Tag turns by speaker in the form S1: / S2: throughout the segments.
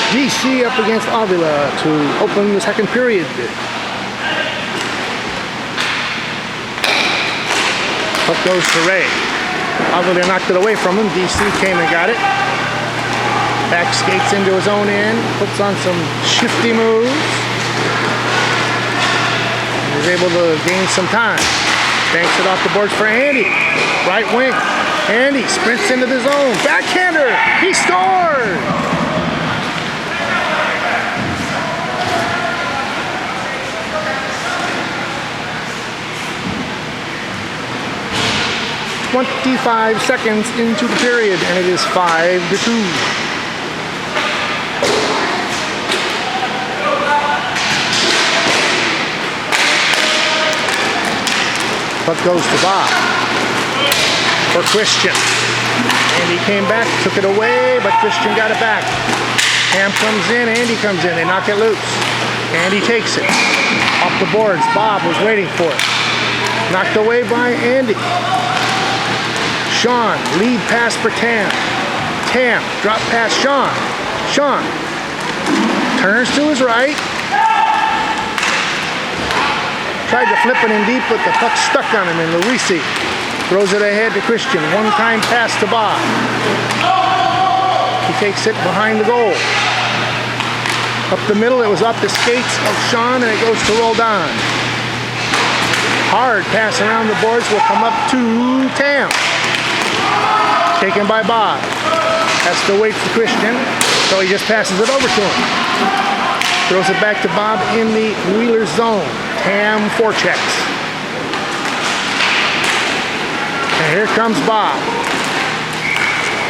S1: DC up against Avila to open the second period. Puck goes to Ray. Avila knocked it away from him. DC came and got it. Back skates into his own end. Puts on some shifty moves. He's able to gain some time. Banks it off the boards for Andy. Right wing. Andy sprints into the zone. Backhander. He scored! "25 seconds into the period, and it is 5-2. Puck goes to Bob for Christian. Andy came back, took it away, but Christian got it back. Cam comes in, Andy comes in, they knock it loose. Andy takes it. Off the boards, Bob was waiting for it. Knocked away by Andy. Sean, lead pass for Tam. Tam, drop pass Sean. Sean turns to his right. Tried to flip it in deep, but the puck stuck on him, and Luisi throws it ahead to Christian. One-time pass to Bob. He takes it behind the goal. Up the middle, it was off the skates of Sean, and it goes to Roldan. Hard pass around the boards will come up to Tam. Taken by Bob. Has to wait for Christian, so he just passes it over to him. Throws it back to Bob in the Wheeler's zone. Tam forechecks. And here comes Bob.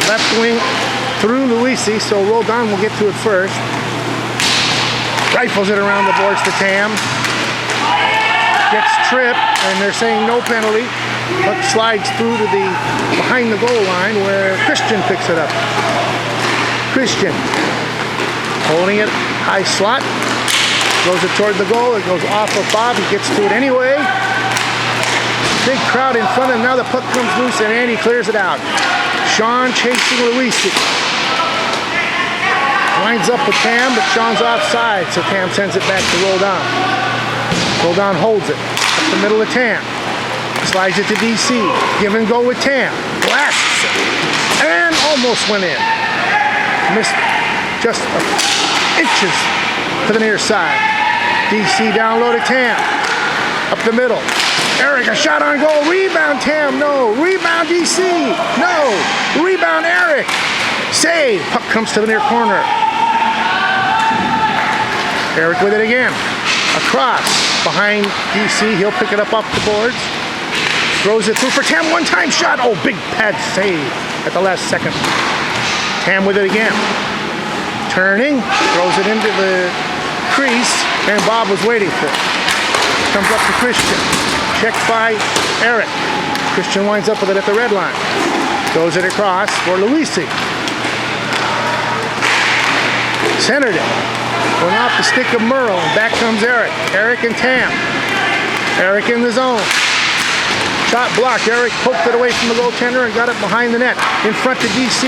S1: Left wing through Luisi, so Roldan will get to it first. Rifles it around the boards to Tam. Gets tripped, and they're saying no penalty. Puck slides through to the behind the goal line where Christian picks it up. Christian holding it high slot. Throws it toward the goal. It goes off of Bob. He gets to it anyway. Big crowd in front of him. Now the puck comes loose and Andy clears it out. Sean chasing Luisi. Lines up with Tam, but Sean's offside, so Tam sends it back to Roldan. Roldan holds it up the middle of Tam. Slides it to DC. Give and go with Tam. Blasts it. And almost went in. Missed just inches to the near side. DC down low to Tam. Up the middle. Eric, a shot on goal. Rebound Tam. No. Rebound DC. No. Rebound Eric. Save. Puck comes to the near corner. Eric with it again. Across. Behind DC. He'll pick it up off the boards. Throws it through for Tam. One-time shot. Oh, big pad save at the last second. Tam with it again. Turning. Throws it into the crease. And Bob was waiting for it. Comes up to Christian. Checked by Eric. Christian winds up with it at the red line. Throws it across for Luisi. Centered it. Went off the stick of Merle. And back comes Eric. Eric and Tam. Eric in the zone. Shot blocked. Eric poked it away from the goaltender and got it behind the net. In front to DC.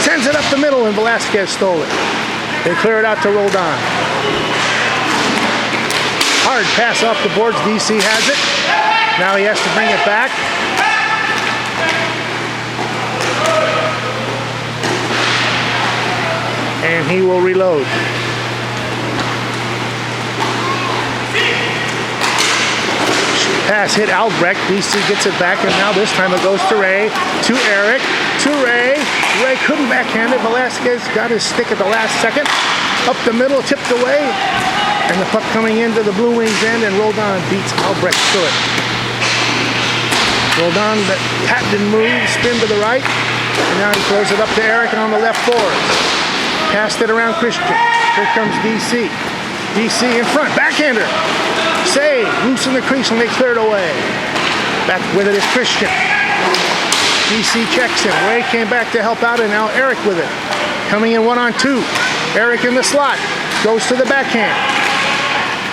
S1: Sends it up the middle and Velasquez stole it. They clear it out to Roldan. Hard pass off the boards. DC has it. Now he has to bring it back. And he will reload. Pass hit Albrecht. DC gets it back, and now this time it goes to Ray. To Eric. To Ray. Ray couldn't backhand it. Velasquez got his stick at the last second. Up the middle, tipped away. And the puck coming into the Blue Wings end, and Roldan beats Albrecht to it. Roldan, that patented move, spin to the right. And now he throws it up to Eric on the left boards. Passed it around Christian. Here comes DC. DC in front. Backhander. Save. Loose in the crease and they cleared away. Back with it is Christian. DC checks him. Ray came back to help out and now Eric with it. Coming in 1-on-2. Eric in the slot. Goes to the backhand.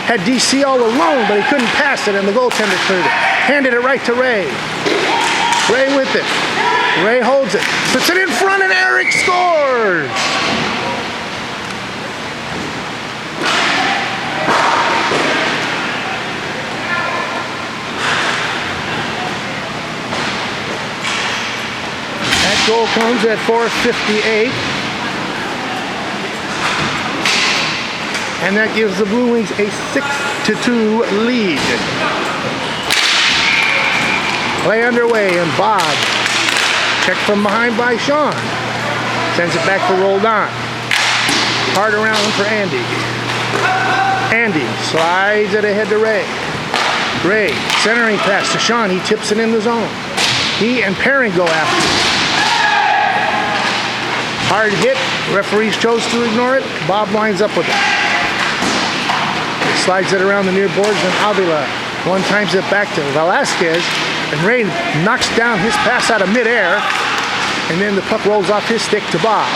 S1: Had DC all alone, but he couldn't pass it and the goaltender cleared it. Handed it right to Ray. Ray with it. Ray holds it. Puts it in front and Eric scores! whistle comes at 4:58. And that gives the Blue Wings a 6-2 lead. Play underway, and Bob, checked from behind by Sean, sends it back for rolled on. Hard around for Andy. Andy slides it ahead to Ray. Ray, centering pass to Sean. He tips it in the zone. He and Perrin go after it. Hard hit. Referees chose to ignore it. Bob winds up with it. Slides it around the near boards, and Avila one times it back to Velasquez. And Ray knocks down his pass out of midair. And then the puck rolls off his stick to Bob.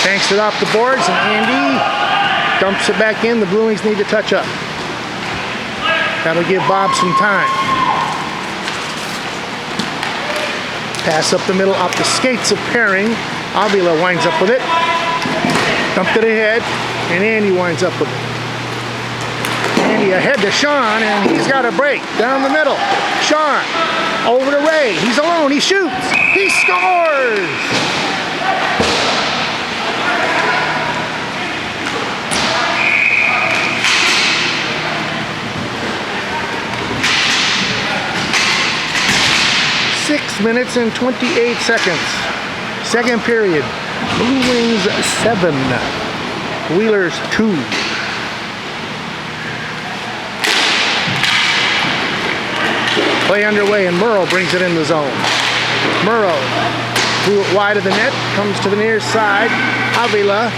S1: Banks it off the boards, and Andy dumps it back in. The Blue Wings need to touch up. That'll give Bob some time. Pass up the middle off the skates of Perrin. Avila winds up with it. Dumped it ahead, and Andy winds up with it. Andy ahead to Sean, and he's got a break down the middle. Sean over to Ray. He's alone. He shoots. He scores. Six minutes and 28 seconds. Second period. Blue Wings 7, Wheelers 2. Play underway, and Murrow brings it in the zone. Murrow threw it wide of the net, comes to the near side. Avila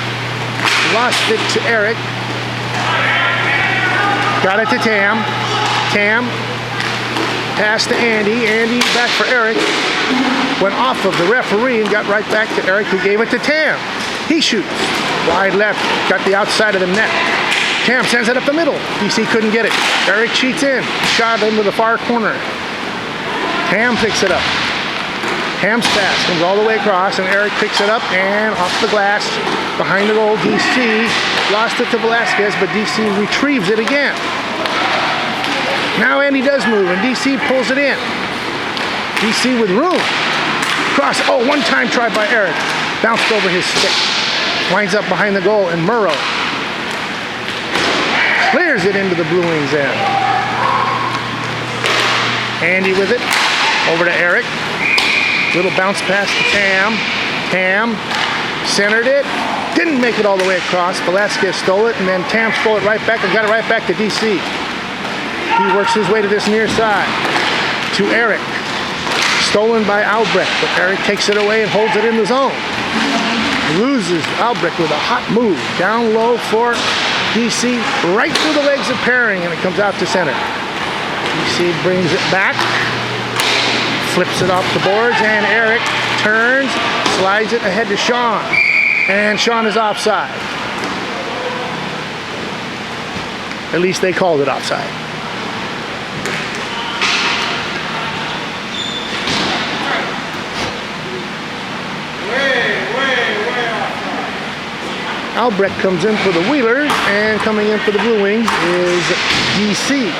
S1: lost it to Eric. Got it to Tam. Tam pass to Andy. Andy back for Eric. Went off of the referee and got right back to Eric, who gave it to Tam. He shoots. Wide left. Got the outside of the net. Tam sends it up the middle. DC couldn't get it. Eric cheats in. Shot into the far corner. Tam picks it up. Ham's pass comes all the way across, and Eric picks it up and off the glass behind the goal. DC lost it to Velasquez, but DC retrieves it again. Now Andy does move, and DC pulls it in. DC with room. Cross. Oh, one-time try by Eric. Bounced over his stick. Winds up behind the goal, and Murrow clears it into the Blue Wings end. Andy with it. Over to Eric. Little bounce pass to Tam. Tam centered it. Didn't make it all the way across. Velasquez stole it, and then Tam stole it right back and got it right back to DC. He works his way to this near side. To Eric. Stolen by Albrecht, but Eric takes it away and holds it in the zone. Loses Albrecht with a hot move. Down low for DC. Right through the legs of Perrin, and it comes out to center. DC brings it back. Flips it off the boards, and Eric turns, slides it ahead to Sean. And Sean is offside. At least they called it offside. Albrecht comes in for the Wheelers, and coming in for the Blue Wings is DC.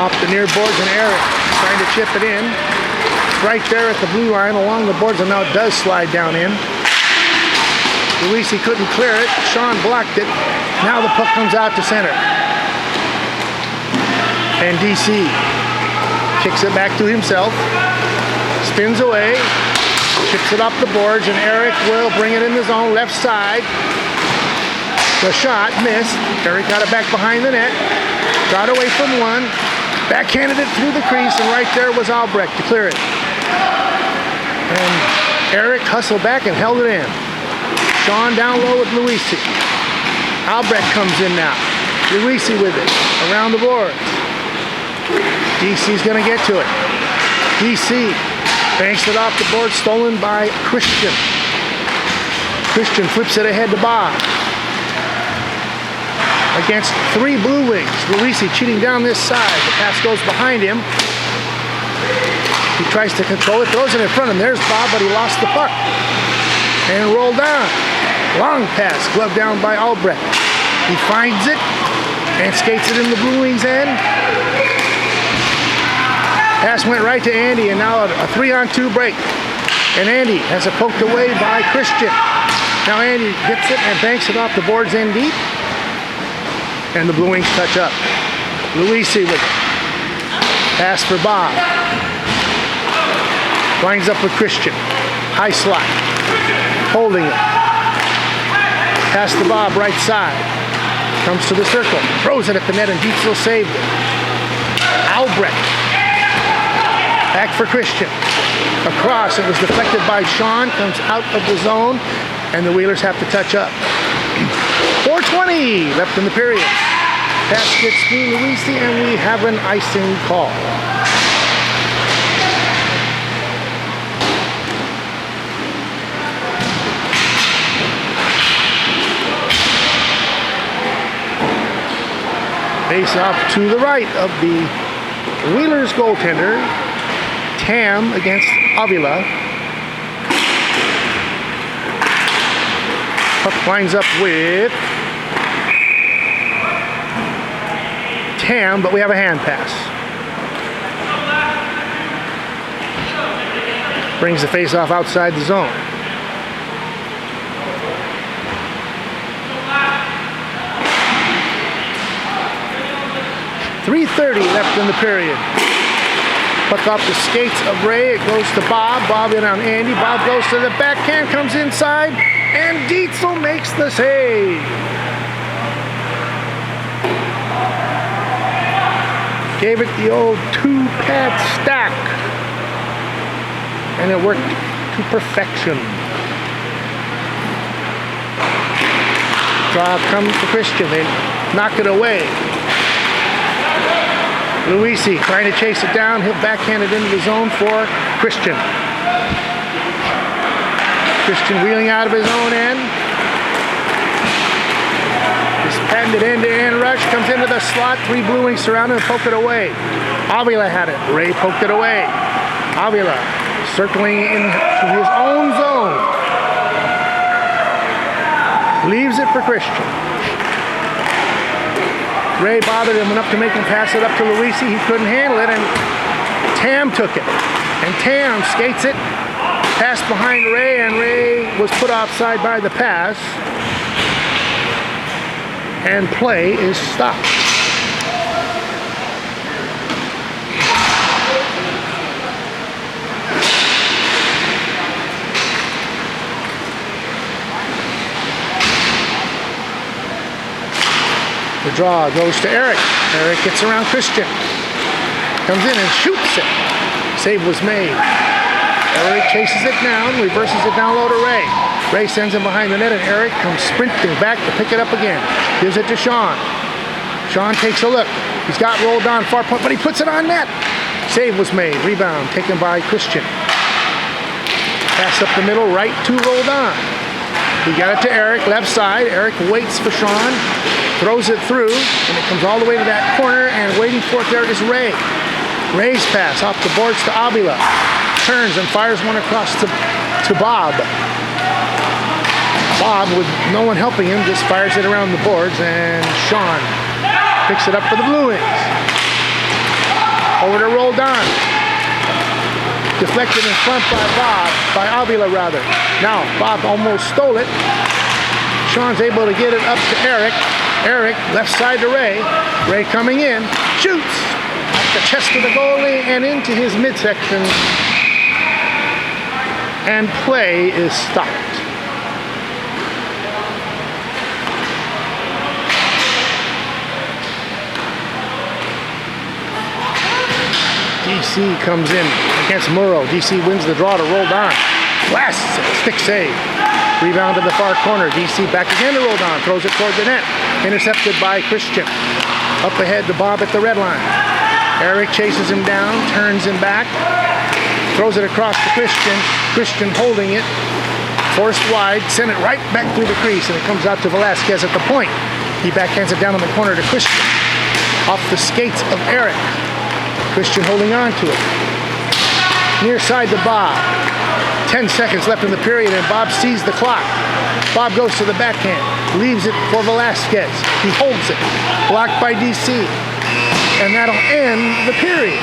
S1: Off the near boards, and Eric trying to chip it in. Right there at the blue line along the boards, and now it does slide down in. Luisi couldn't clear it. Sean blocked it. Now the puck comes out to center. And DC kicks it back to himself. Spins away. Chips it up the boards, and Eric will bring it in the zone, left side. The shot missed. Eric got it back behind the net. Got away from one. Backhanded it through the crease, and right there was Albrecht to clear it. And Eric hustled back and held it in. Sean down low with Luisi. Albrecht comes in now. Luisi with it. Around the board. DC's going to get to it. DC banks it off the board, stolen by Christian. Christian flips it ahead to Bob. Against three Blue Wings. Luisi cheating down this side. The pass goes behind him. He tries to control it, throws it in front of him. There's Bob, but he lost the puck. And rolled down. Long pass, gloved down by Albrecht. He finds it and skates it in the Blue Wings end. Pass went right to Andy, and now a 3-on-2 break. And Andy has it poked away by Christian. Now Andy gets it and banks it off the boards in deep. And the Blue Wings touch up. Luisi with it. Pass for Bob. Lines up with Christian. High slot. Holding it. Pass to Bob, right side. Comes to the circle. Throws it at the net, and Dietzel saved it. Albrecht. Back for Christian. Across. It was deflected by Sean. Comes out of the zone. And the Wheelers have to touch up. 4:20 left in the period. Pass gets through Luisi, and we have an icing call. Face off to the right of the Wheelers goaltender. Tam against Avila. Puck lines up with Tam, but we have a hand pass. Brings the face-off outside the zone. .330 left in the period. Puck off the skates of Ray. It goes to Bob. Bob in on Andy. Bob goes to the backhand, comes inside, and Dietzel makes the save. Gave it the old two-pad stack, and it worked to perfection. Draw comes to Christian. They knock it away. Luisi trying to chase it down. He'll backhand it into the zone for Christian. Christian wheeling out of his own end. This patented end-to-end rush comes into the slot. 3 Blue Wings surround him and poke it away. Avila had it. Ray poked it away. Avila circling into his own zone. Leaves it for Christian. Ray bothered him enough to make him pass it up to Luisi. He couldn't handle it, and Tam took it. And Tam skates it. Pass behind Ray, and Ray was put offside by the pass. And play is stopped. The draw goes to Eric. Eric gets around Christian. Comes in and shoots it. Save was made. Eric chases it down, reverses it down low to Ray. Ray sends him behind the net, and Eric comes sprinting back to pick it up again. Gives it to Sean. Sean takes a look. He's got rolled on far point, but he puts it on net. Save was made. Rebound taken by Christian. Pass up the middle, right to rolled on. He got it to Eric, left side. Eric waits for Sean. Throws it through, and it comes all the way to that corner, and waiting for it there is Ray. Ray's pass off the boards to Avila. Turns and fires one across to Bob. Bob, with no one helping him, just fires it around the boards, and Sean picks it up for the Blue Wings. Over to Roldan. Deflected in front by Avila rather. Now, Bob almost stole it. Sean's able to get it up to Eric. Eric, left side to Ray. Ray coming in, shoots at the chest of the goalie and into his midsection. And play is stopped. DC comes in against Murrow. DC wins the draw to Roldan. Blasts it, stick save. Rebound to the far corner. DC back again to Roldan. Throws it toward the net. Intercepted by Christian. Up ahead to Bob at the red line. Eric chases him down, turns him back. Throws it across to Christian. Christian holding it. Forced wide. Sent it right back through the crease, and it comes out to Velasquez at the point. He backhands it down in the corner to Christian. Off the skates of Eric. Christian holding on to it. Near side to Bob. 10 seconds left in the period, and Bob sees the clock. Bob goes to the backhand, leaves it for Velasquez. He holds it, blocked by DC. And that'll end the period.